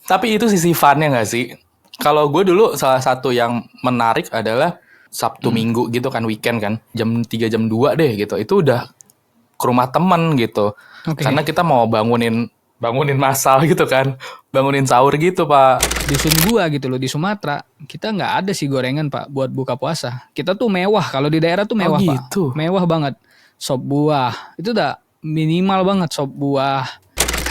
Tapi itu sisi funnya nggak sih? Kalau gue dulu salah satu yang menarik adalah Sabtu Minggu gitu kan, weekend kan, jam 3 jam 2 deh gitu. Itu udah ke rumah temen gitu. Oke. Karena kita mau bangunin masal gitu kan. Bangunin sahur gitu, Pak. Dusun gua gitu loh di Sumatera, kita nggak ada sih gorengan Pak buat buka puasa. Kita tuh mewah, kalau di daerah tuh Oh mewah Pak, gitu. mewah banget. Sop buah itu udah minimal banget sop buah.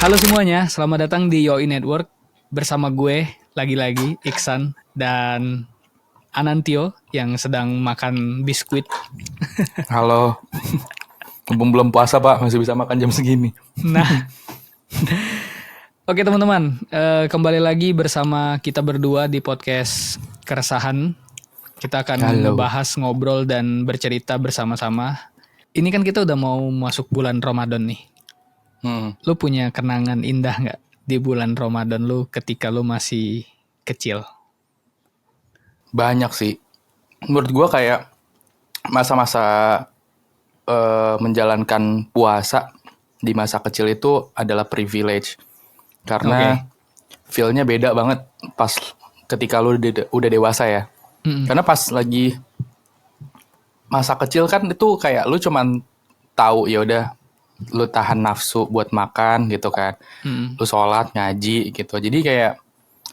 Halo semuanya, selamat datang di Yoi Network bersama gue lagi-lagi Iksan dan Anantio yang sedang makan biskuit. Halo. Mumpung belum puasa, Pak. Masih bisa makan jam segini. Nah, oke teman-teman, kembali lagi bersama kita berdua di podcast Keresahan. Kita akan Halo. ngebahas, ngobrol, dan bercerita bersama-sama. Ini kan kita udah mau masuk bulan Ramadan nih. Lu punya kenangan indah nggak di bulan Ramadan lu ketika lu masih kecil? Banyak sih. Menurut gue kayak masa-masa menjalankan puasa di masa kecil itu adalah privilege. Karena feel-nya beda banget pas ketika lu udah dewasa ya. Karena pas lagi masa kecil kan itu kayak lu cuman tahu ya udah lu tahan nafsu buat makan gitu kan. Lu sholat, ngaji gitu. Jadi kayak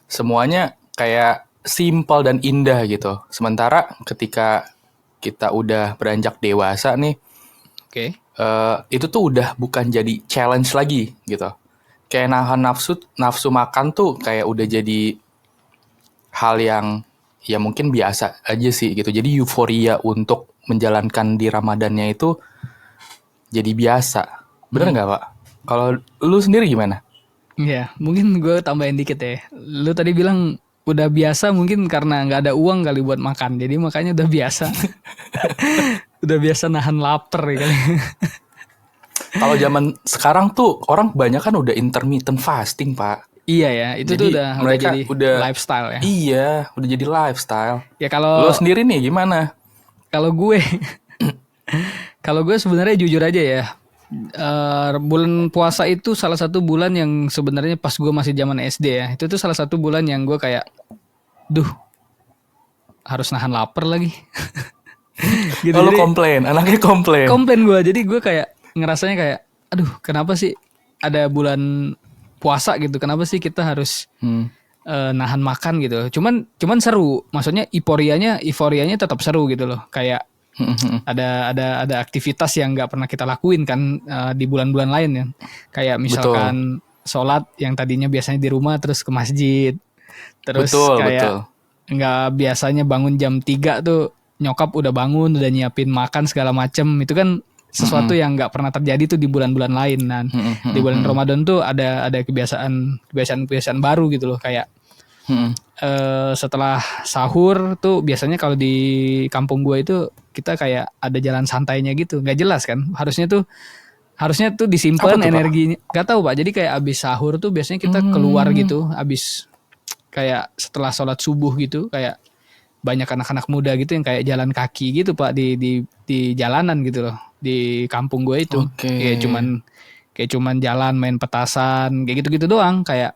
semuanya kayak simple dan indah gitu. Sementara ketika kita udah beranjak dewasa nih, Oke. itu tuh udah bukan jadi challenge lagi gitu. Kayak nahan nafsu makan tuh kayak udah jadi hal yang ya mungkin biasa aja sih gitu. Jadi euforia untuk menjalankan di Ramadannya itu jadi biasa. Bener nggak Pak? Kalau lu sendiri gimana? Ya, mungkin gue tambahin dikit ya. Lu tadi bilang udah biasa mungkin karena nggak ada uang kali buat makan. Jadi makanya udah biasa. Udah biasa nahan lapar ya kali. Kalau zaman sekarang tuh orang kebanyakan udah intermittent fasting, Pak. Iya ya, itu tuh Jadi udah mereka jadi udah lifestyle ya. iya, udah jadi lifestyle. Ya Lo kalau sendiri nih gimana? kalau gue kalau gue sebenarnya jujur aja ya. Bulan puasa itu salah satu bulan yang sebenarnya pas gue masih zaman SD ya. Itu tuh salah satu bulan yang gue kayak duh, harus nahan lapar lagi. Gitu. Oh, lo Jadi komplain, anaknya komplain. komplain gue. Jadi gue kayak ngerasanya kayak aduh, kenapa sih ada bulan puasa gitu? Kenapa sih kita harus nahan makan gitu? Cuman seru. Maksudnya euforianya tetap seru gitu loh. Kayak ada aktivitas yang nggak pernah kita lakuin kan di bulan-bulan lain ya. Kayak Betul, misalkan sholat yang tadinya biasanya di rumah terus ke masjid. Terus betul, kayak betul. nggak biasanya bangun jam 3 tuh nyokap udah bangun udah nyiapin makan segala macem. Itu kan sesuatu yang nggak pernah terjadi tuh di bulan-bulan lain. Dan di bulan Ramadan tuh ada kebiasaan baru gitu loh, kayak setelah sahur tuh biasanya kalau di kampung gue itu kita kayak ada jalan santainya gitu, nggak jelas kan, harusnya tuh Apa disimpan tuh, Pak? energinya, nggak tahu Pak. Jadi kayak abis sahur tuh biasanya kita keluar gitu, abis kayak setelah sholat subuh gitu, kayak banyak anak-anak muda gitu yang kayak jalan kaki gitu Pak di jalanan gitu loh di kampung gue itu. Oke. Kayak cuman jalan main petasan kayak gitu-gitu doang, kayak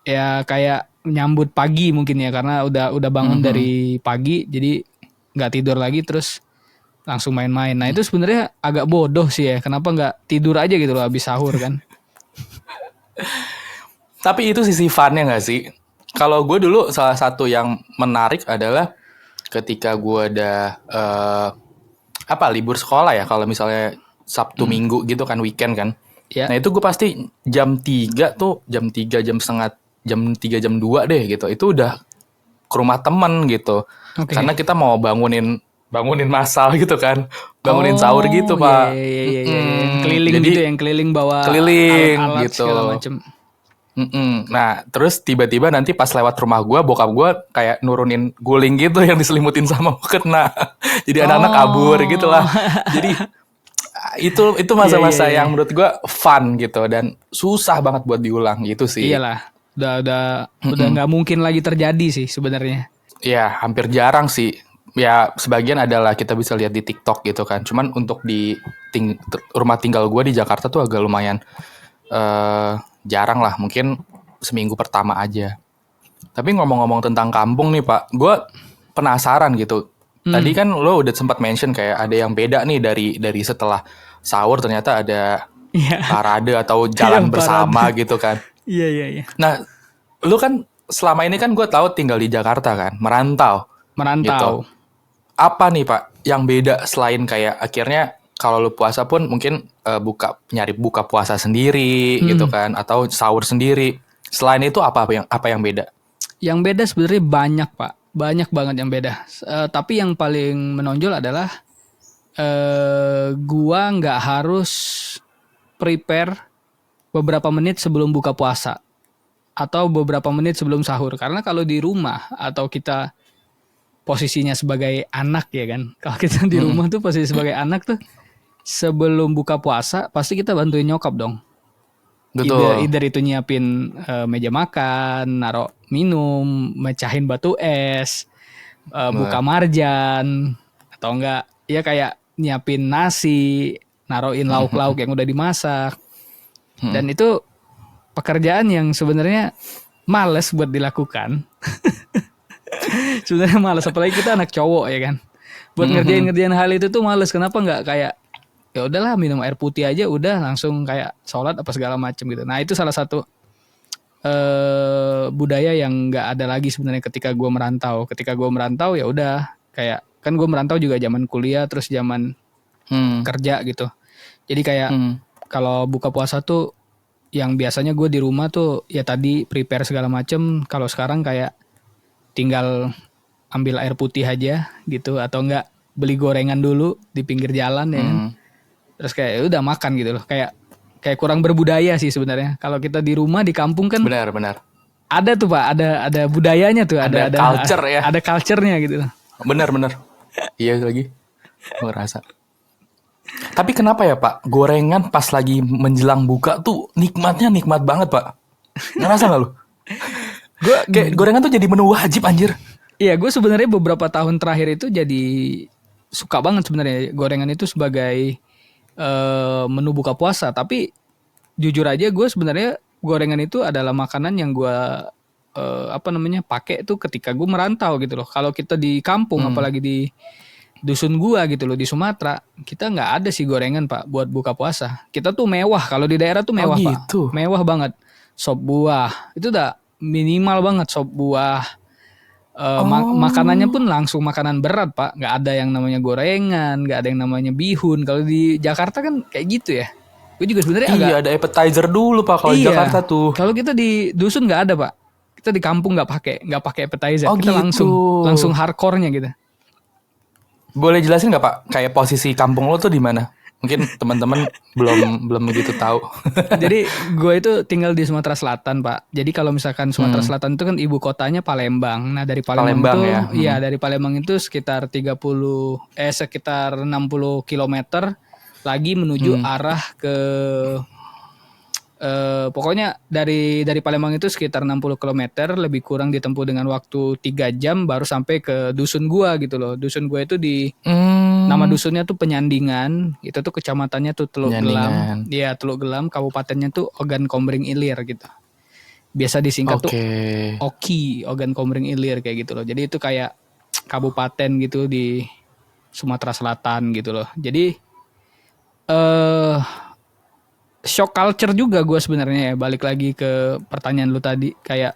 ya kayak nyambut pagi mungkin ya, karena udah bangun dari pagi jadi nggak tidur lagi terus langsung main-main. Nah itu sebenarnya agak bodoh sih ya, kenapa nggak tidur aja gitu loh habis sahur kan. Tapi itu sisi funnya nggak sih? Kalau gue dulu salah satu yang menarik adalah ketika gue ada libur sekolah ya. Kalau misalnya Sabtu Minggu gitu kan, weekend kan. Ya. Nah itu gue pasti jam 3 tuh, jam 3 jam 3 jam 2 deh gitu. Itu udah ke rumah temen gitu. Oke. Karena kita mau bangunin masal gitu kan. Bangunin sahur gitu, Iya, Pak. iya, iya, iya. Yang keliling Jadi gitu, yang keliling bawa keliling alat-alat gitu. segala macem. Nah, terus tiba-tiba nanti pas lewat rumah gue, bokap gue kayak nurunin guling gitu yang diselimutin sama mukena. Jadi anak-anak kabur gitu lah. Jadi itu Iya, iya, masa-masa iya. yang menurut gue fun gitu dan susah banget buat diulang gitu sih. Iyalah, udah nggak mungkin lagi terjadi sih sebenarnya. Ya, hampir jarang sih. Ya, sebagian adalah kita bisa lihat di TikTok gitu kan. Cuman untuk di rumah tinggal gue di Jakarta tuh agak lumayan jarang lah. Mungkin seminggu pertama aja. Tapi ngomong-ngomong tentang kampung nih Pak, gue penasaran gitu. Tadi kan lo udah sempat mention kayak ada yang beda nih dari setelah sahur ternyata ada parade atau jalan bersama gitu kan. Iya. Nah, lu kan selama ini kan gue tahu tinggal di Jakarta kan, merantau. Gitu. Apa nih Pak yang beda selain kayak akhirnya kalau lu puasa pun mungkin nyari buka puasa sendiri gitu kan, atau sahur sendiri. Selain itu apa yang beda? Yang beda sebenarnya banyak Pak, banyak banget yang beda. Tapi yang paling menonjol adalah gua nggak harus prepare beberapa menit sebelum buka puasa atau beberapa menit sebelum sahur. Karena kalau di rumah atau kita posisinya sebagai anak ya kan, kalau kita di rumah tuh posisi sebagai anak tuh sebelum buka puasa pasti kita bantuin nyokap dong. Betul. Either itu nyiapin meja makan, naruh minum, mecahin batu es, buka marjan, atau enggak ya kayak nyiapin nasi, naruhin lauk-lauk yang udah dimasak. Dan itu pekerjaan yang sebenarnya males buat dilakukan. Sebenarnya males, apalagi kita anak cowok ya kan. Buat ngerjain hal itu tuh males. Kenapa nggak kayak ya udahlah minum air putih aja udah langsung kayak sholat apa segala macam gitu. Nah itu salah satu budaya yang nggak ada lagi sebenarnya ketika gue merantau. Ketika gue merantau ya udah kayak kan gue merantau juga zaman kuliah terus zaman kerja gitu. Jadi kayak kalau buka puasa tuh yang biasanya gue di rumah tuh ya tadi prepare segala macem. Kalau sekarang kayak tinggal ambil air putih aja gitu atau enggak beli gorengan dulu di pinggir jalan ya kan. Terus kayak udah makan gitu loh. Kayak kurang berbudaya sih sebenarnya. Kalau kita di rumah di kampung kan benar. Ada tuh Pak, ada budayanya tuh, ada culture ya. Ada culture-nya gitu. Benar. Iya lagi. Gue ngerasa. Tapi kenapa ya Pak, gorengan pas lagi menjelang buka tuh nikmat banget Pak. Ngerasa gak lu? Gue kayak gorengan tuh jadi menu wajib anjir. Iya, gue sebenarnya beberapa tahun terakhir itu jadi suka banget sebenarnya gorengan itu sebagai menu buka puasa. Tapi jujur aja gue sebenarnya gorengan itu adalah makanan yang gue pakai tuh ketika gue merantau gitu loh. Kalau kita di kampung apalagi di dusun gua gitu loh di Sumatera, kita nggak ada sih gorengan Pak buat buka puasa. Kita tuh mewah, kalau di daerah tuh mewah gitu. Pak, mewah banget. Sop buah itu udah minimal banget sop buah. Makanannya pun langsung makanan berat Pak, nggak ada yang namanya gorengan, nggak ada yang namanya bihun. Kalau di Jakarta kan kayak gitu ya. Gue juga sebenarnya ada appetizer dulu Pak kalau di Jakarta tuh. Kalau kita di dusun nggak ada Pak. Kita di kampung nggak pakai appetizer. Kita gitu. langsung hardcore-nya gitu. Boleh jelasin nggak Pak, kayak posisi kampung lo tuh di mana? Mungkin teman-teman belum begitu tahu. Jadi gue itu tinggal di Sumatera Selatan Pak. Jadi kalau misalkan Sumatera Selatan itu kan ibu kotanya Palembang. Nah dari Palembang itu, ya dari Palembang itu sekitar 60 kilometer lagi menuju arah ke pokoknya dari Palembang itu sekitar 60 km, lebih kurang ditempuh dengan waktu 3 jam baru sampai ke dusun gua gitu loh. Dusun gua itu nama dusunnya tuh Penyandingan, itu tuh kecamatannya tuh Teluk Gelam. Iya, Teluk Gelam, kabupatennya tuh Ogan Komering Ilir gitu. Biasa disingkat tuh OKI, Ogan Komering Ilir kayak gitu loh. Jadi itu kayak kabupaten gitu di Sumatera Selatan gitu loh. Jadi shock culture juga gue sebenarnya ya, balik lagi ke pertanyaan lu tadi kayak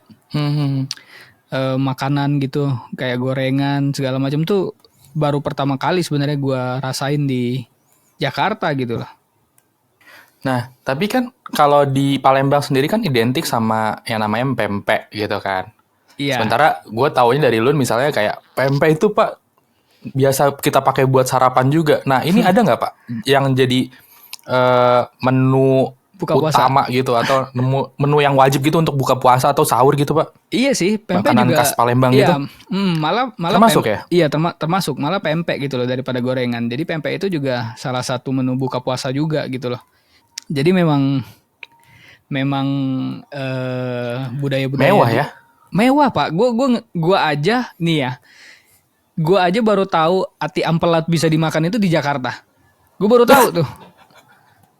makanan gitu kayak gorengan segala macam tuh baru pertama kali sebenarnya gue rasain di Jakarta gitu loh. Nah tapi kan kalau di Palembang sendiri kan identik sama yang namanya pempek gitu kan. Iya. Sementara gue taunya dari lu misalnya kayak pempek itu Pak biasa kita pakai buat sarapan juga. Nah ini ada nggak Pak yang jadi menu buka utama puasa gitu atau menu yang wajib gitu untuk buka puasa atau sahur gitu Pak? Iya sih, pempek makanan juga khas Palembang gitu. Malah termasuk ya? Iya, termasuk malah pempek gitu loh daripada gorengan. Jadi pempek itu juga salah satu menu buka puasa juga gitu loh. Jadi memang budaya-budaya mewah ya? Mewah Pak. Gua aja nih ya. Gua aja baru tahu ati ampelat bisa dimakan itu di Jakarta. Gue baru tahu tuh.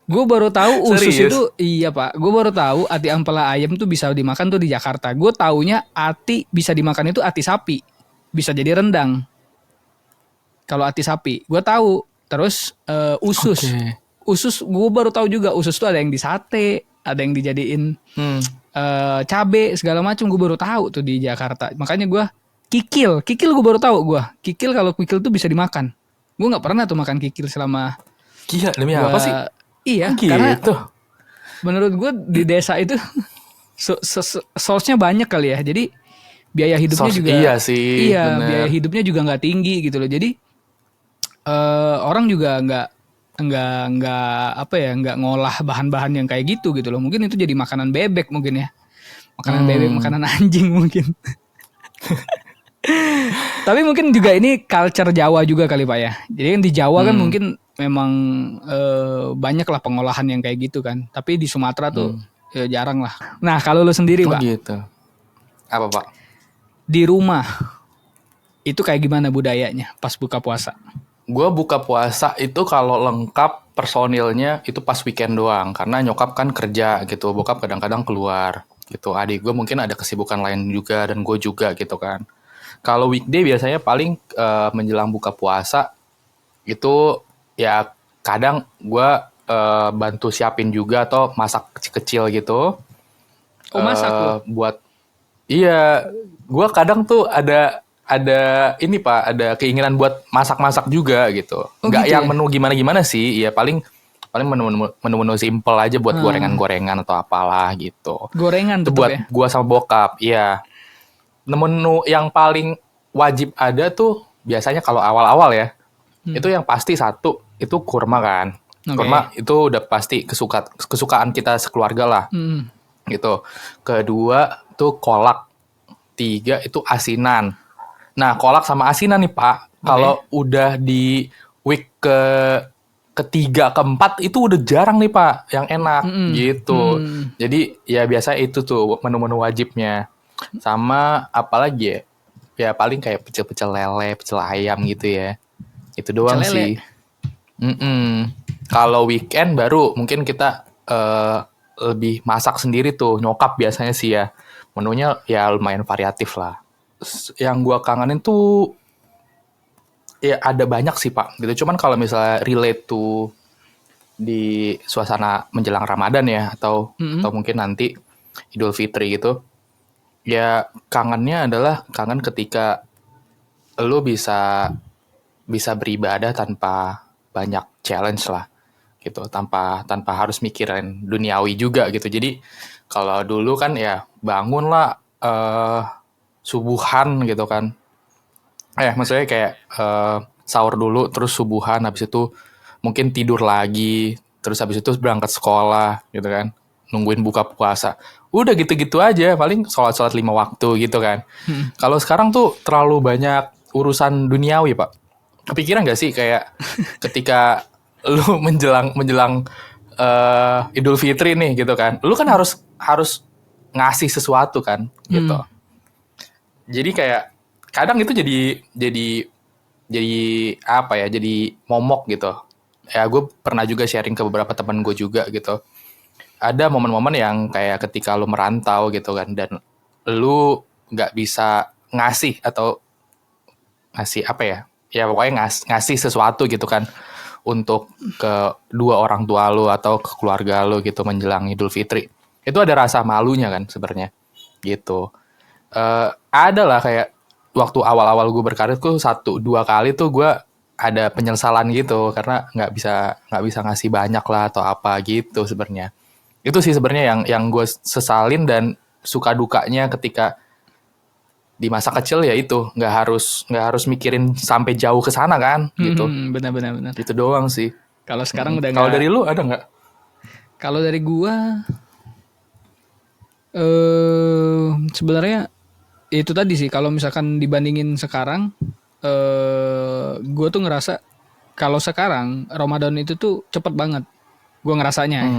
Gue baru tahu usus Serius? itu, iya Pak. Gue baru tahu ati ampela ayam tuh bisa dimakan tuh di Jakarta. Gue taunya ati bisa dimakan itu ati sapi, bisa jadi rendang. Kalau ati sapi, gue tahu. Terus usus, Oke. usus gue baru tahu juga usus tuh ada yang di sate, ada yang dijadiin cabe segala macam. Gue baru tahu tuh di Jakarta. Makanya gue kikil gue baru tahu gue. Kalau kikil tuh bisa dimakan. Gue nggak pernah tuh makan kikil selama Gila, demi gue. apa sih? Iya, Gitu. karena menurut gue di desa itu source-nya banyak kali ya. Jadi biaya hidupnya juga Iya sih, iya, bener. biaya hidupnya juga nggak tinggi gitu loh. Jadi orang juga nggak apa ya, nggak ngolah bahan-bahan yang kayak gitu loh. Mungkin itu jadi makanan bebek mungkin ya. Makanan bebek, makanan anjing mungkin. Tapi mungkin juga ini culture Jawa juga kali Pak ya. Jadi kan di Jawa kan mungkin memang banyak lah pengolahan yang kayak gitu kan. Tapi di Sumatera tuh jarang lah. Nah kalau lu sendiri Oh Pak, gitu. Apa Pak? di rumah itu kayak gimana budayanya pas buka puasa? Gue buka puasa itu kalau lengkap personilnya itu pas weekend doang. Karena nyokap kan kerja gitu. Bokap kadang-kadang keluar gitu. Adik gue mungkin ada kesibukan lain juga dan gue juga gitu kan. Kalau weekday biasanya paling menjelang buka puasa itu ya kadang gue bantu siapin juga atau masak kecil-kecil gitu. Oh masak lo? Buat iya, gue kadang tuh ada ini Pak, ada keinginan buat masak-masak juga gitu. Oh Nggak gitu yang ya? menu gimana-gimana sih, ya paling paling menu-menu simple aja buat gorengan-gorengan atau apalah gitu. Gorengan Itu tetap buat ya? gue sama bokap, iya. Menu yang paling wajib ada tuh biasanya kalau awal-awal ya, itu yang pasti satu itu kurma kan. Oke. Kurma itu udah pasti kesukaan kita sekeluarga lah gitu. Kedua tuh kolak. Tiga itu asinan. Nah, kolak sama asinan nih Pak, kalau udah di week ketiga, keempat itu udah jarang nih Pak yang enak gitu. Jadi ya biasa itu tuh menu-menu wajibnya. Sama apalagi ya? Ya paling kayak pecel-pecel lele, pecel ayam gitu ya. Itu doang Pecel lele. sih. Kalau weekend baru mungkin kita lebih masak sendiri tuh, nyokap biasanya sih ya. Menunya ya lumayan variatif lah. Yang gua kangenin tuh ya ada banyak sih Pak. Gitu. Cuman kalau misalnya relate to di suasana menjelang Ramadan ya atau mungkin nanti Idul Fitri gitu. Ya kangennya adalah kangen ketika lu bisa beribadah tanpa banyak challenge lah gitu, tanpa harus mikirin duniawi juga gitu. Jadi kalau dulu kan ya bangun lah subuhan gitu kan, maksudnya kayak sahur dulu terus subuhan, habis itu mungkin tidur lagi, terus habis itu berangkat sekolah gitu kan, nungguin buka puasa, udah gitu-gitu aja, paling sholat 5 waktu gitu kan. Kalau sekarang tuh terlalu banyak urusan duniawi Pak. Kepikiran gak sih kayak ketika lu menjelang Idul Fitri nih gitu kan, lu kan harus ngasih sesuatu kan gitu. Jadi kayak kadang itu jadi apa ya, jadi momok gitu. Ya gue pernah juga sharing ke beberapa teman gue juga gitu. Ada momen-momen yang kayak ketika lu merantau gitu kan, dan lu nggak bisa ngasih atau ngasih apa ya, ya pokoknya ngasih sesuatu gitu kan untuk ke dua orang tua lu atau ke keluarga lu gitu menjelang Idul Fitri. Itu ada rasa malunya kan sebenarnya gitu. Ada lah kayak waktu awal-awal gue berkarir tuh 1-2 kali tuh gue ada penyesalan gitu karena nggak bisa ngasih banyak lah atau apa gitu sebenarnya. Itu sih sebenarnya yang gue sesalin, dan suka dukanya ketika di masa kecil ya itu nggak harus mikirin sampai jauh ke sana kan gitu. Benar. Itu doang sih. Kalau sekarang udah Kalau nggak. dari lu ada nggak? Kalau dari gua sebenarnya itu tadi sih, kalau misalkan dibandingin sekarang, gua tuh ngerasa kalau sekarang Ramadan itu tuh cepet banget. Gua ngerasanya ya.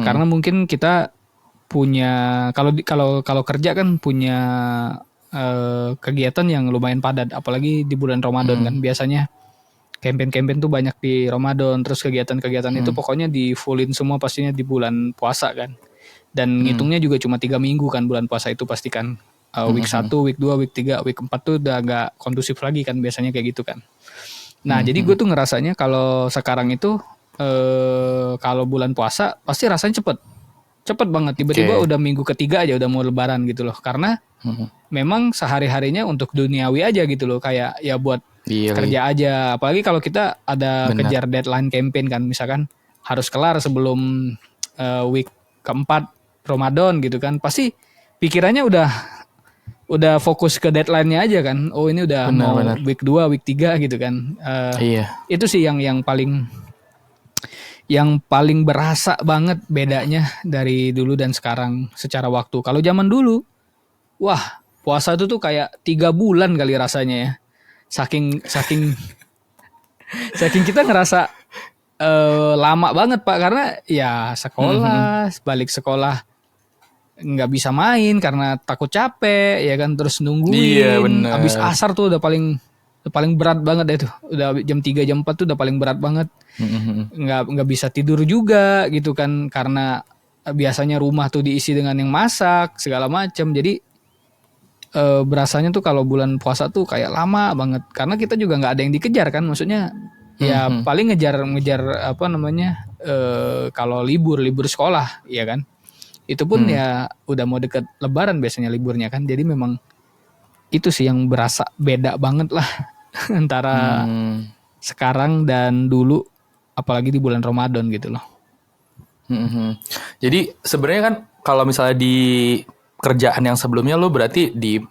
Karena mungkin kita punya, kalau kerja kan punya kegiatan yang lumayan padat, apalagi di bulan Ramadan kan biasanya campaign tuh banyak di Ramadan, terus kegiatan-kegiatan itu pokoknya di fullin semua pastinya di bulan puasa kan. Dan ngitungnya juga cuma 3 minggu kan bulan puasa itu pastikan. Week 1, week 2, week 3, week 4 tuh udah gak kondusif lagi kan biasanya kayak gitu kan. Nah, jadi gue tuh ngerasanya kalau sekarang itu kalau bulan puasa pasti rasanya cepet banget. Tiba-tiba udah minggu ketiga aja udah mau lebaran gitu loh. Karena memang sehari-harinya untuk duniawi aja gitu loh. Kayak ya buat kerja aja. Apalagi kalau kita ada kejar deadline campaign kan. Misalkan harus kelar sebelum week keempat Ramadan gitu kan. Pasti pikirannya udah fokus ke deadline-nya aja kan. Oh ini udah mau week 2, week 3 gitu kan. Itu sih yang paling berasa banget bedanya dari dulu dan sekarang secara waktu. Kalau zaman dulu, wah puasa itu tuh kayak 3 bulan kali rasanya ya. Saking kita ngerasa lama banget Pak, karena ya sekolah, balik sekolah nggak bisa main karena takut capek ya kan, terus nungguin abis asar tuh udah paling berat banget deh tuh, udah jam 3 jam 4 tuh udah paling berat banget. nggak bisa tidur juga gitu kan, karena biasanya rumah tuh diisi dengan yang masak segala macam. Jadi berasanya tuh kalau bulan puasa tuh kayak lama banget, karena kita juga nggak ada yang dikejar kan, maksudnya ya paling ngejar apa namanya kalau libur sekolah ya kan. Itu pun ya udah mau deket lebaran biasanya liburnya kan. Jadi memang itu sih yang berasa beda banget lah antara sekarang dan dulu, apalagi di bulan Ramadan gitu loh. Jadi sebenarnya kan kalau misalnya di kerjaan yang sebelumnya lo berarti di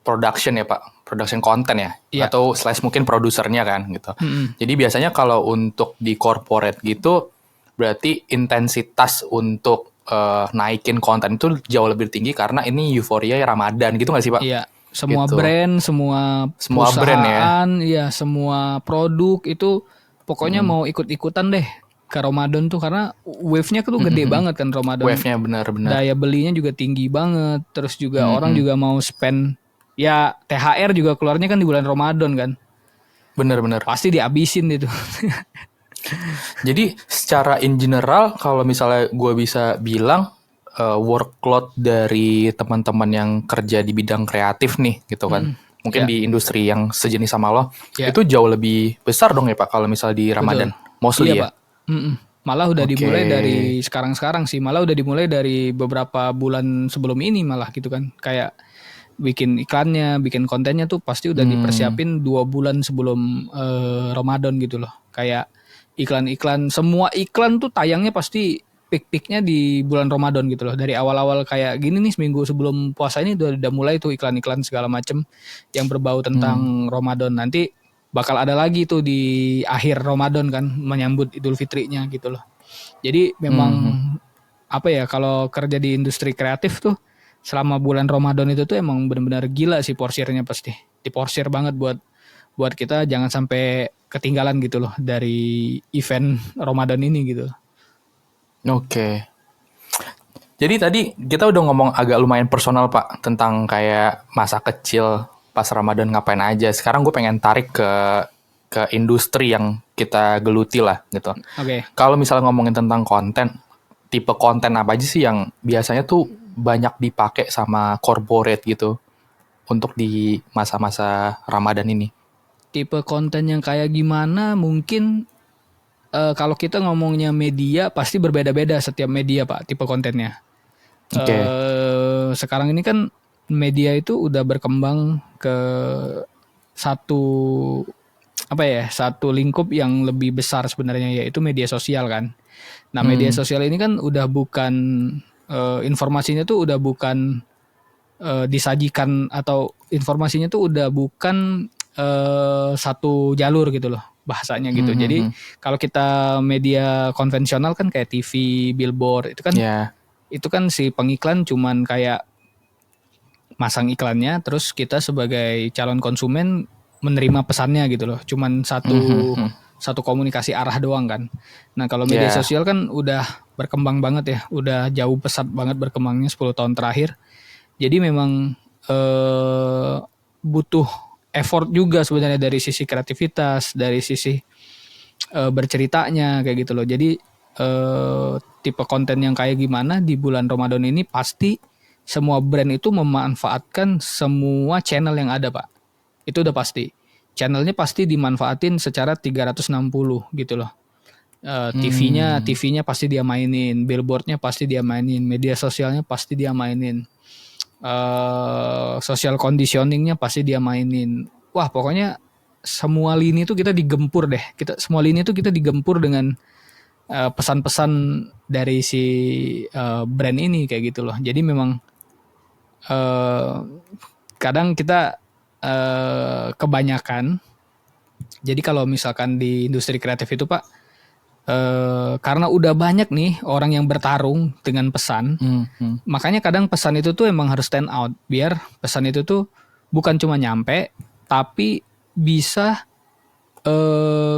production ya Pak, production konten ya, atau / mungkin produsernya kan gitu. Jadi biasanya kalau untuk di corporate gitu berarti intensitas untuk naikin konten itu jauh lebih tinggi karena ini euforia Ramadan gitu nggak sih Pak? Iya, semua gitu. Brand, semua brand ya, semua produk itu pokoknya mau ikut-ikutan deh ke Ramadan tuh, karena wave-nya tuh gede banget kan Ramadan. Wave-nya benar-benar. Daya belinya juga tinggi banget, terus juga orang juga mau spend. Ya THR juga keluarnya kan di bulan Ramadan kan. Benar-benar. Pasti dihabisin itu. Jadi secara in general kalau misalnya gue bisa bilang workload dari teman-teman yang kerja di bidang kreatif nih gitu kan, mungkin di industri yang sejenis sama lo, itu jauh lebih besar dong ya Pak kalau misalnya di Ramadan. Mostly ya. Pak. Malah udah dimulai dari sekarang sih, malah udah dimulai dari beberapa bulan sebelum ini malah gitu kan. Kayak bikin iklannya, bikin kontennya tuh pasti udah dipersiapin 2 bulan sebelum Ramadan gitu loh. Kayak iklan-iklan, semua iklan tuh tayangnya pasti peak-peaknya di bulan Ramadan gitu loh. Dari awal-awal kayak gini nih, seminggu sebelum puasa ini udah mulai tuh iklan-iklan segala macem yang berbau tentang Ramadan. Nanti bakal ada lagi tuh di akhir Ramadan kan, menyambut Idul Fitrinya gitu loh. Jadi memang apa ya, kalau kerja di industri kreatif tuh selama bulan Ramadan itu tuh emang benar-benar gila sih porsirnya, pasti diporsir banget buat kita jangan sampai ketinggalan gitu loh dari event Ramadan ini gitu. Oke. Jadi tadi kita udah ngomong agak lumayan personal Pak tentang kayak masa kecil pas Ramadan ngapain aja. Sekarang gue pengen tarik ke industri yang kita geluti lah gitu. Oke. Kalau misalnya ngomongin tentang konten, tipe konten apa aja sih yang biasanya tuh banyak dipakai sama corporate gitu untuk di masa-masa Ramadan ini? Tipe konten yang kayak gimana mungkin kalau kita ngomongnya media pasti berbeda-beda setiap media Pak, tipe kontennya. Sekarang ini kan media itu udah berkembang ke satu lingkup yang lebih besar sebenarnya, yaitu media sosial kan. Nah media sosial ini kan udah bukan informasinya tuh udah bukan disajikan, atau informasinya tuh udah bukan satu jalur gitu loh bahasanya gitu. Jadi kalau kita media konvensional kan kayak TV, billboard itu kan itu kan si pengiklan cuman kayak masang iklannya, terus kita sebagai calon konsumen menerima pesannya gitu loh. Cuman satu komunikasi arah doang kan. Nah kalau media sosial kan udah berkembang banget ya, udah jauh pesat banget berkembangnya 10 tahun terakhir. Jadi memang butuh effort juga sebenarnya dari sisi kreativitas, dari sisi berceritanya kayak gitu loh. Jadi tipe konten yang kayak gimana di bulan Ramadan ini pasti semua brand itu memanfaatkan semua channel yang ada, Pak. Itu udah pasti. Channelnya pasti dimanfaatin secara 360 gitu loh. TV-nya pasti dia mainin, billboardnya pasti dia mainin, media sosialnya pasti dia mainin, social conditioningnya pasti dia mainin. Wah, pokoknya semua lini itu kita digempur deh. Semua lini itu kita digempur dengan pesan-pesan dari si brand ini kayak gitu loh. Jadi memang kadang kita kebanyakan. Jadi kalau misalkan di industri kreatif itu, Pak, karena udah banyak nih orang yang bertarung dengan pesan, makanya kadang pesan itu tuh emang harus stand out biar pesan itu tuh bukan cuma nyampe, tapi bisa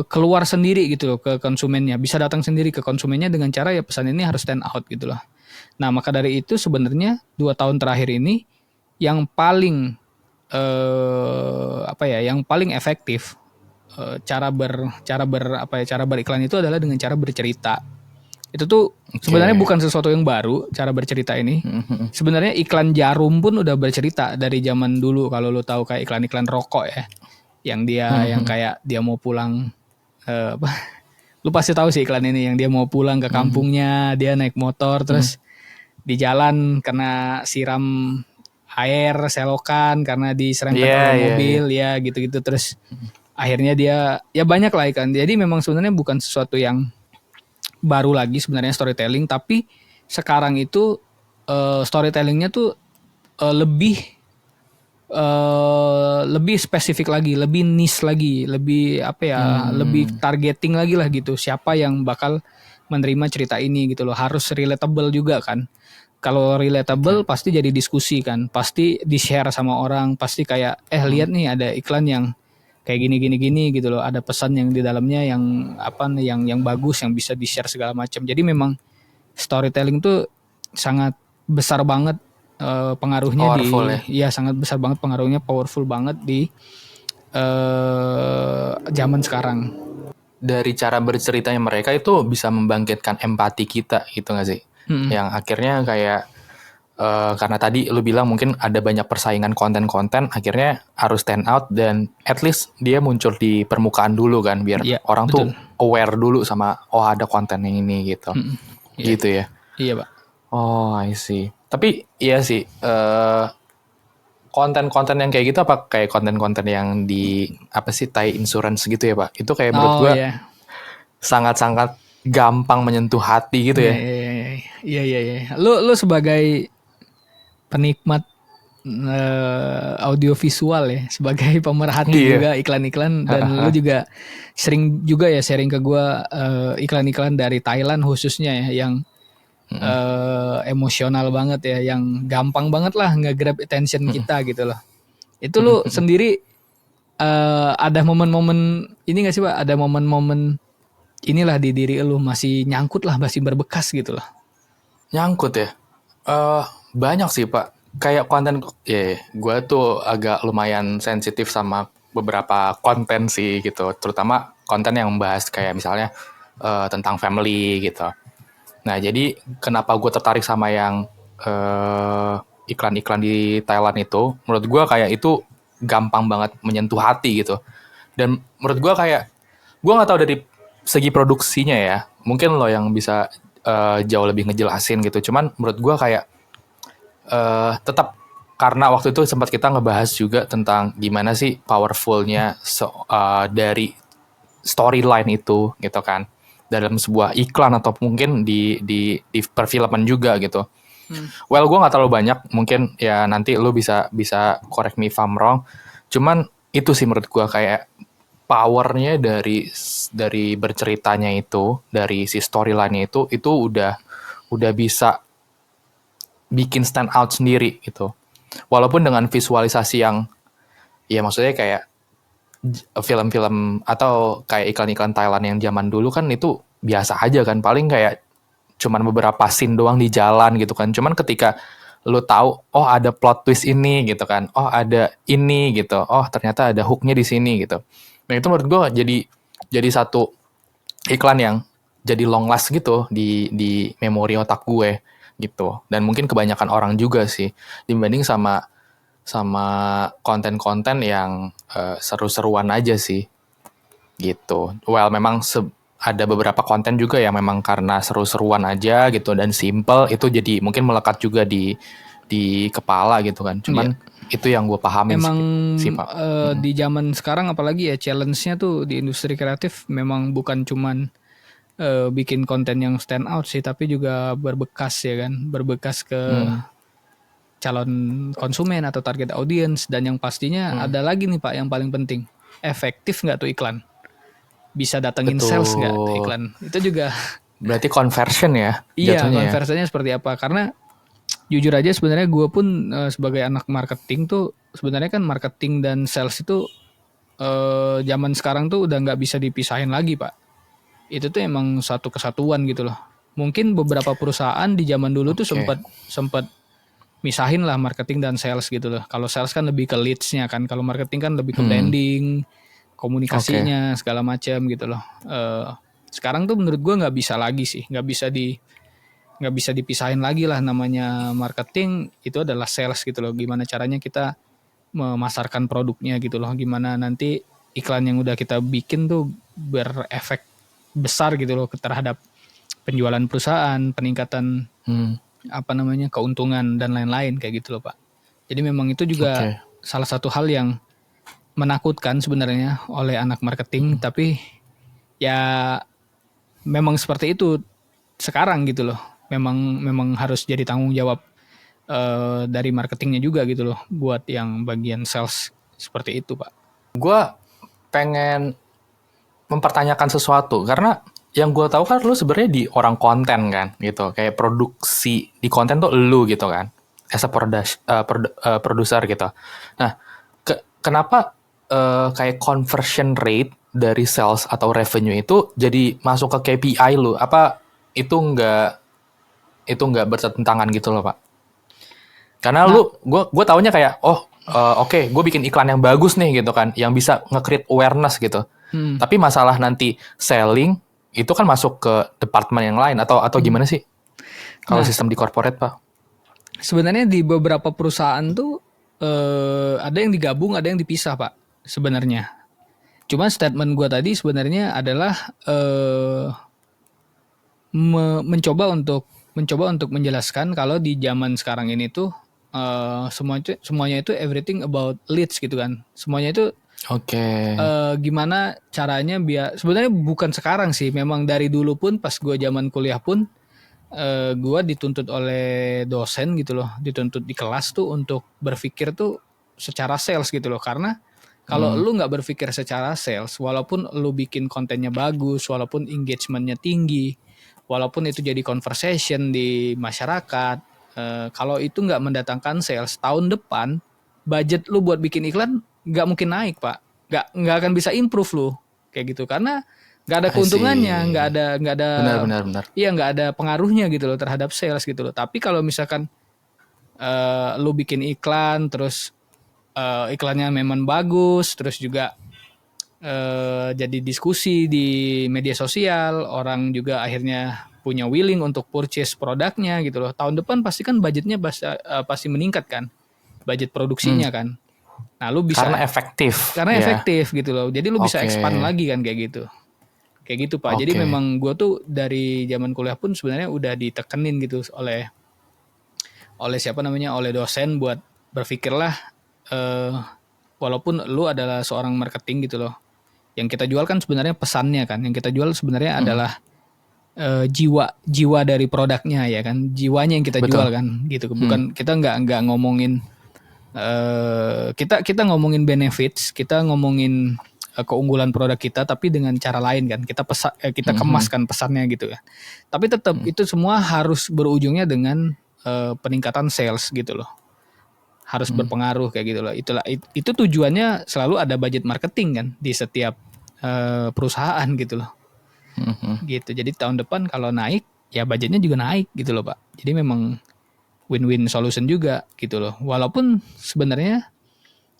keluar sendiri gitu loh ke konsumennya, bisa datang sendiri ke konsumennya dengan cara ya pesan ini harus stand out gitu loh. Nah maka dari itu sebenarnya 2 tahun terakhir ini yang paling yang paling efektif cara beriklan itu adalah dengan cara bercerita. Itu tuh sebenarnya bukan sesuatu yang baru cara bercerita ini. Sebenarnya iklan jarum pun udah bercerita dari zaman dulu, kalau lu tahu kayak iklan-iklan rokok ya. Yang dia yang kayak dia mau pulang lu pasti tahu sih iklan ini, yang dia mau pulang ke kampungnya, dia naik motor terus di jalan kena siram air selokan karena diserempet oleh mobil ya gitu-gitu, terus akhirnya dia ya banyak lah kan. Jadi memang sebenarnya bukan sesuatu yang baru lagi sebenarnya storytelling, tapi sekarang itu storytellingnya tuh lebih spesifik lagi, lebih niche lagi, lebih lebih targeting lagi lah gitu. Siapa yang bakal menerima cerita ini gitu loh. Harus relatable juga kan. Kalau relatable pasti jadi diskusi kan, pasti di-share sama orang, pasti kayak lihat nih ada iklan yang kayak gini gitu loh, ada pesan yang di dalamnya yang yang bagus, yang bisa di-share segala macam. Jadi memang storytelling tuh sangat besar banget pengaruhnya powerful sangat besar banget pengaruhnya, powerful banget di zaman sekarang. Dari cara berceritanya mereka itu bisa membangkitkan empati kita gitu gak sih? Yang akhirnya kayak karena tadi lu bilang mungkin ada banyak persaingan konten-konten, akhirnya harus stand out dan at least dia muncul di permukaan dulu kan, biar orang betul. Tuh aware dulu sama ada konten yang ini gitu. Gitu ya. Iya, Pak. Oh, I see. Tapi iya sih, konten-konten yang kayak gitu apa kayak konten-konten yang di Thai insurance gitu ya, Pak? Itu kayak menurut gue sangat-sangat gampang menyentuh hati gitu ya. Iya. Lu sebagai penikmat audiovisual ya, sebagai pemerhati juga iklan-iklan, dan lu juga sering juga ya sharing ke gue iklan-iklan dari Thailand khususnya ya, yang emosional banget ya, yang gampang banget lah nge-grab attention kita gitu loh. Itu lu sendiri ada momen-momen ini gak sih, Pak? Ada momen-momen inilah di diri lu masih nyangkut lah, masih berbekas gitu loh. Nyangkut ya? Banyak sih, Pak. Kayak konten, gue tuh agak lumayan sensitif sama beberapa konten sih gitu. Terutama konten yang membahas kayak misalnya tentang family gitu. Nah, jadi kenapa gue tertarik sama yang iklan-iklan di Thailand itu, menurut gue kayak itu gampang banget menyentuh hati gitu. Dan menurut gue kayak, gue gak tahu dari segi produksinya ya, mungkin lo yang bisa jauh lebih ngejelasin gitu. Cuman menurut gue kayak tetap, karena waktu itu sempat kita ngebahas juga tentang gimana sih powerfulnya dari storyline itu gitu kan, dalam sebuah iklan atau mungkin di perfilman juga gitu. Well, gue nggak terlalu banyak, mungkin ya nanti lu bisa correct me if I'm wrong. Cuman itu sih menurut gue kayak powernya dari berceritanya itu, dari si storyline-nya itu udah bisa bikin stand out sendiri gitu. Walaupun dengan visualisasi yang ya maksudnya kayak film-film atau kayak iklan-iklan Thailand yang zaman dulu kan itu biasa aja kan, paling kayak cuman beberapa scene doang di jalan gitu kan. Cuman ketika lu tahu oh ada plot twist ini gitu kan, oh ada ini gitu, oh ternyata ada hooknya di sini gitu. Nah itu menurut gue jadi satu iklan yang jadi long last gitu di memori otak gue gitu. Dan mungkin kebanyakan orang juga sih dibanding sama konten-konten yang seru-seruan aja sih gitu. Well memang ada beberapa konten juga yang memang karena seru-seruan aja gitu dan simple itu jadi mungkin melekat juga di kepala gitu kan. Cuman itu yang gue pahamin Emang sih Pak. di zaman sekarang apalagi ya challenge-nya tuh di industri kreatif memang bukan cuman bikin konten yang stand out sih, tapi juga berbekas ya kan, berbekas ke calon konsumen atau target audience. Dan yang pastinya ada lagi nih Pak yang paling penting, efektif nggak tuh iklan? Bisa datengin sales nggak tuh iklan? Itu juga. Berarti conversion ya Iya, jatuhnya conversionnya seperti apa? Karena jujur aja sebenarnya gue pun sebagai anak marketing tuh sebenarnya kan marketing dan sales itu zaman sekarang tuh udah nggak bisa dipisahin lagi Pak. Itu tuh emang satu kesatuan gitu loh. Mungkin beberapa perusahaan di zaman dulu tuh sempat misahin lah marketing dan sales gitu loh. Kalau sales kan lebih ke leads-nya kan, kalau marketing kan lebih ke branding, komunikasinya segala macam gitu loh. Sekarang tuh menurut gue nggak bisa lagi sih, nggak bisa dipisahin lagi lah, namanya marketing itu adalah sales gitu loh. Gimana caranya kita memasarkan produknya gitu loh, gimana nanti iklan yang udah kita bikin tuh berefek besar gitu loh terhadap penjualan perusahaan, peningkatan keuntungan dan lain-lain kayak gitu loh Pak. Jadi memang itu juga salah satu hal yang menakutkan sebenarnya oleh anak marketing, tapi ya memang seperti itu sekarang gitu loh. Memang harus jadi tanggung jawab dari marketingnya juga gitu loh buat yang bagian sales seperti itu Pak. Gue pengen mempertanyakan sesuatu karena yang gue tahu kan lu sebenarnya di orang konten kan gitu, kayak produksi di konten tuh lu gitu kan, as a producer gitu. Nah kenapa kayak conversion rate dari sales atau revenue itu jadi masuk ke KPI lu? Apa itu nggak bertentangan gitu loh Pak? Karena gue taunya kayak oke, gue bikin iklan yang bagus nih gitu kan, yang bisa nge-create awareness gitu. Tapi masalah nanti selling itu kan masuk ke departemen yang lain atau gimana sih? Kalau sistem di corporate Pak? Sebenarnya di beberapa perusahaan tuh ada yang digabung, ada yang dipisah Pak sebenarnya. Cuma statement gue tadi sebenarnya adalah mencoba untuk menjelaskan kalau di zaman sekarang ini tuh semuanya itu everything about leads gitu kan. Semuanya itu gimana caranya biar, sebenarnya bukan sekarang sih, memang dari dulu pun pas gue zaman kuliah pun gue dituntut oleh dosen gitu loh, dituntut di kelas tuh untuk berpikir tuh secara sales gitu loh. Karena kalau lu nggak berpikir secara sales, walaupun lu bikin kontennya bagus, walaupun engagementnya tinggi, walaupun itu jadi conversation di masyarakat, kalau itu nggak mendatangkan sales, tahun depan budget lu buat bikin iklan nggak mungkin naik Pak, nggak akan bisa improve lu kayak gitu, karena nggak ada keuntungannya, nggak ada benar. Iya, nggak ada pengaruhnya gitu loh terhadap sales gitu loh. Tapi kalau misalkan lu bikin iklan terus iklannya memang bagus, terus juga jadi diskusi di media sosial, orang juga akhirnya punya willing untuk purchase produknya gitu loh. Tahun depan pasti kan budgetnya pasti meningkat kan, budget produksinya kan. Nah lu bisa karena efektif gitu loh. Jadi lu bisa expand lagi kan kayak gitu Pak. Jadi memang gue tuh dari zaman kuliah pun sebenarnya udah ditekenin gitu oleh oleh dosen buat berpikirlah walaupun lu adalah seorang marketing gitu loh, yang kita jual kan sebenarnya pesannya kan, yang kita jual sebenarnya adalah jiwa dari produknya ya kan, jiwanya yang kita jual kan gitu. Bukan kita nggak ngomongin kita ngomongin benefits, kita ngomongin keunggulan produk kita, tapi dengan cara lain kan, kita kemaskan pesannya gitu ya. Tapi tetap itu semua harus berujungnya dengan peningkatan sales gitu loh, harus berpengaruh kayak gitu loh. Itu tujuannya selalu ada budget marketing kan di setiap perusahaan gitu loh. Gitu. Jadi tahun depan kalau naik ya budgetnya juga naik gitu loh Pak. Jadi memang win-win solution juga gitu loh. Walaupun sebenarnya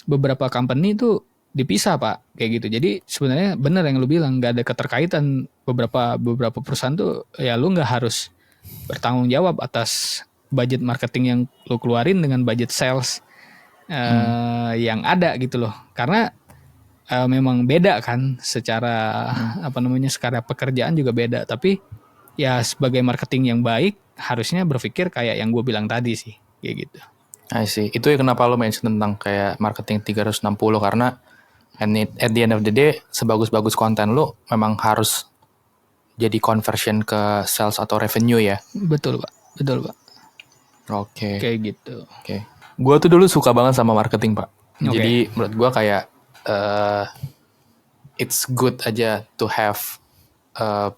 beberapa company itu dipisah Pak kayak gitu. Jadi sebenarnya benar yang lu bilang, nggak ada keterkaitan. Beberapa perusahaan tuh ya lu nggak harus bertanggung jawab atas budget marketing yang lu keluarin dengan budget sales yang ada gitu loh. Karena memang beda kan secara secara pekerjaan juga beda. Tapi ya sebagai marketing yang baik harusnya berpikir kayak yang gue bilang tadi sih, kayak gitu. I see. Itu ya kenapa lo mention tentang kayak marketing 360, karena at the end of the day sebagus-bagus konten lo memang harus jadi conversion ke sales atau revenue ya. Betul Pak. Oke. Kayak gitu. Oke. Gue tuh dulu suka banget sama marketing Pak. Okay. Jadi menurut gue kayak it's good aja to have a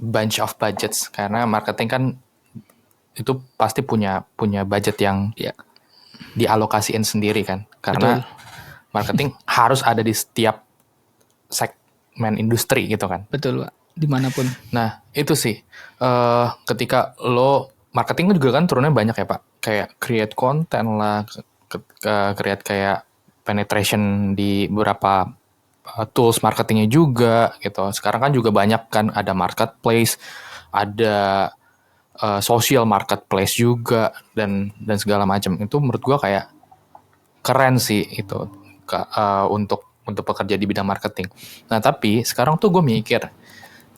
bunch of budgets, karena marketing kan itu pasti punya budget yang dialokasiin sendiri kan, karena marketing harus ada di setiap segmen industri gitu kan. Betul Pak, dimanapun. Nah itu sih ketika lo marketing juga kan turunnya banyak ya Pak, kayak create content lah, create kayak penetration di beberapa tools marketingnya juga gitu. Sekarang kan juga banyak kan, ada marketplace, ada social marketplace juga, dan segala macam. Itu menurut gue kayak keren sih itu untuk pekerja di bidang marketing. Nah tapi sekarang tuh gue mikir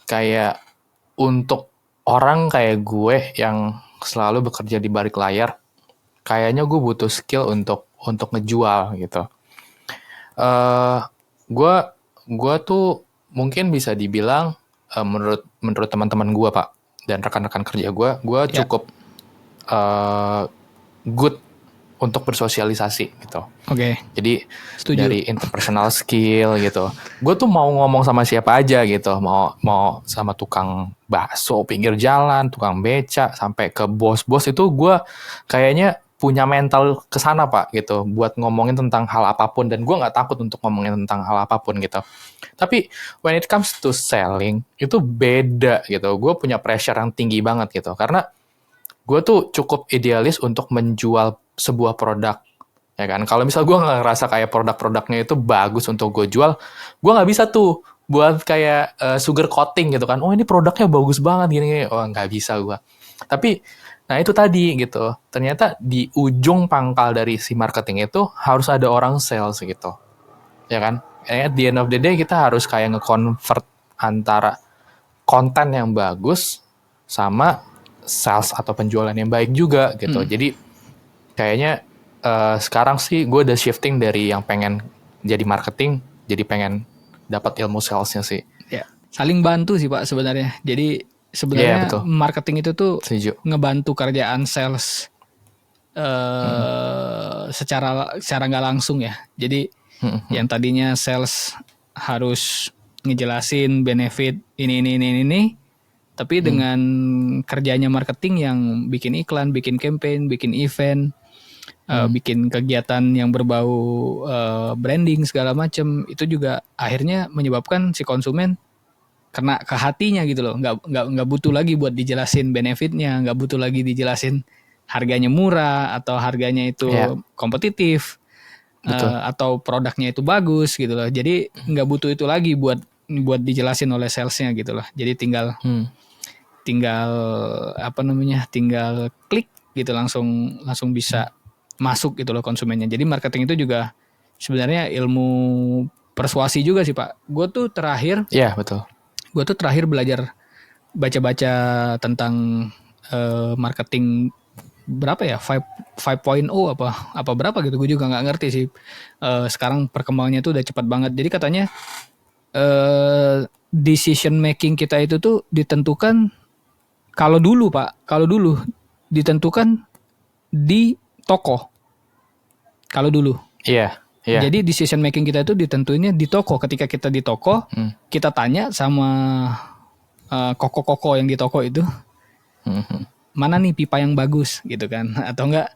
kayak untuk orang kayak gue yang selalu bekerja di balik layar, kayaknya gue butuh skill untuk ngejual gitu. Gue tuh mungkin bisa dibilang menurut teman-teman gue Pak dan rekan-rekan kerja gue cukup good untuk bersosialisasi gitu. Oke. Jadi setuju. Dari interpersonal skill gitu. Gue tuh mau ngomong sama siapa aja gitu. Mau sama tukang bakso pinggir jalan, tukang beca, sampai ke bos-bos, itu gue kayaknya punya mental kesana Pak gitu, buat ngomongin tentang hal apapun, dan gue nggak takut untuk ngomongin tentang hal apapun gitu. Tapi when it comes to selling itu beda gitu. Gue punya pressure yang tinggi banget gitu, karena gue tuh cukup idealis untuk menjual sebuah produk, ya kan. Kalau misal gue nggak ngerasa kayak produk-produknya itu bagus untuk gue jual, gue nggak bisa tuh buat kayak sugar coating gitu kan. Oh ini produknya bagus banget gini, oh nggak bisa gue. Tapi nah itu tadi gitu, ternyata di ujung pangkal dari si marketing itu harus ada orang sales gitu, ya kan. At the end of the day kita harus kayak nge-convert antara konten yang bagus sama sales atau penjualan yang baik juga gitu. Jadi kayaknya sekarang sih gue udah shifting dari yang pengen jadi marketing jadi pengen dapat ilmu salesnya sih. Ya, saling bantu sih Pak sebenarnya. Jadi sebenarnya marketing itu tuh ngebantu kerjaan sales secara nggak langsung ya. Jadi yang tadinya sales harus ngejelasin benefit ini, tapi dengan kerjanya marketing yang bikin iklan, bikin campaign, bikin event, bikin kegiatan yang berbau branding segala macam, itu juga akhirnya menyebabkan si konsumen kena ke hatinya gitu loh. Nggak butuh lagi buat dijelasin benefitnya, nggak butuh lagi dijelasin harganya murah atau harganya itu kompetitif, atau produknya itu bagus gitu loh. Jadi nggak butuh itu lagi buat dijelasin oleh salesnya gitu loh. Jadi tinggal tinggal klik gitu, langsung bisa masuk gitu loh konsumennya. Jadi marketing itu juga sebenarnya ilmu persuasi juga sih Pak. Gue tuh terakhir belajar baca-baca tentang marketing berapa ya, 5.0 apa berapa gitu, gue juga nggak ngerti sih. Sekarang perkembangannya tuh udah cepat banget. Jadi katanya decision making kita itu tuh ditentukan kalau dulu ditentukan di toko. Kalau dulu. Iya. Jadi decision making kita itu ditentuinnya di toko. Ketika kita di toko, kita tanya sama koko-koko yang di toko itu, mana nih pipa yang bagus gitu kan, atau enggak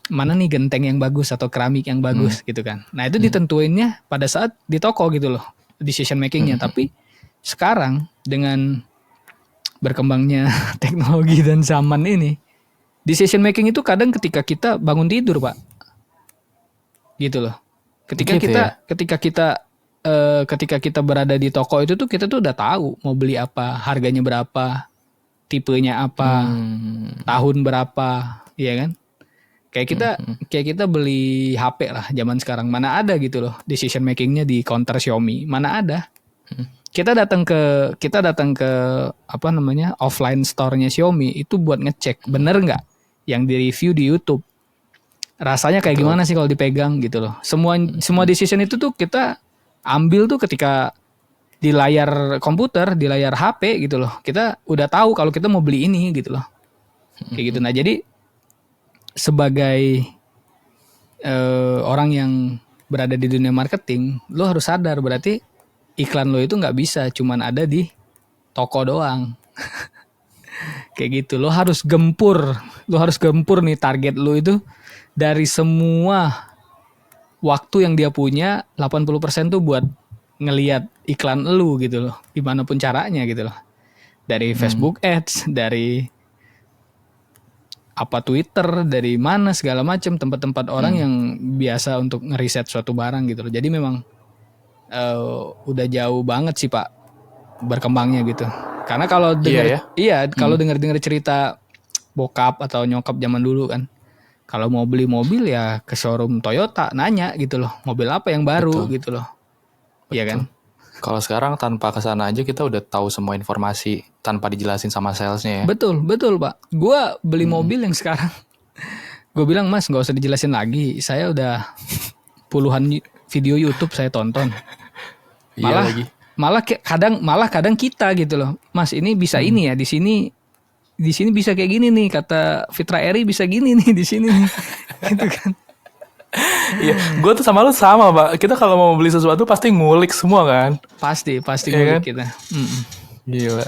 mana nih genteng yang bagus atau keramik yang bagus gitu kan. Nah itu ditentuinnya pada saat di toko gitu loh, decision makingnya. Tapi sekarang dengan berkembangnya teknologi dan zaman ini, decision making itu kadang ketika kita bangun tidur, Pak. Gitu loh. Ketika Gitu kita ya? ketika kita berada di toko itu tuh kita tuh udah tahu mau beli apa, harganya berapa, tipenya apa, tahun berapa, ya kan? Kayak kita beli HP lah zaman sekarang, mana ada gitu loh decision makingnya di counter Xiaomi, mana ada. Kita datang ke apa namanya offline store-nya Xiaomi itu buat ngecek bener nggak yang di review di YouTube. Rasanya kayak gimana sih kalau dipegang gitu loh. Semua decision itu tuh kita ambil tuh ketika di layar komputer, di layar HP gitu loh. Kita udah tahu kalau kita mau beli ini gitu loh. Kayak gitu. Nah, jadi sebagai orang yang berada di dunia marketing, lo harus sadar berarti iklan lo itu nggak bisa cuman ada di toko doang. Kayak gitu. Lo harus gempur nih target lo itu dari semua waktu yang dia punya 80% tuh buat ngelihat iklan lu gitu loh, gimana pun caranya gitu loh. Dari Facebook Ads, dari apa Twitter, dari mana segala macam tempat-tempat orang yang biasa untuk ngeriset suatu barang gitu loh. Jadi memang udah jauh banget sih Pak berkembangnya gitu. Karena kalau kalau dengar cerita bokap atau nyokap zaman dulu kan, kalau mau beli mobil ya ke showroom Toyota nanya gitu loh, mobil apa yang baru gitu loh. Iya kan? Kalau sekarang tanpa kesana aja kita udah tahu semua informasi tanpa dijelasin sama salesnya ya. Betul Pak. Gue beli mobil yang sekarang, gue bilang Mas nggak usah dijelasin lagi, saya udah puluhan video YouTube saya tonton. Malah kadang kita gitu loh, Mas ini bisa ini ya di sini bisa kayak gini nih, kata Fitra Eri bisa gini nih di sini nih. Gitu kan. Iya, gue tuh sama lu sama, Pak. Kita kalau mau beli sesuatu pasti ngulik semua kan. Pasti ya ngulik kan? kita. Gila.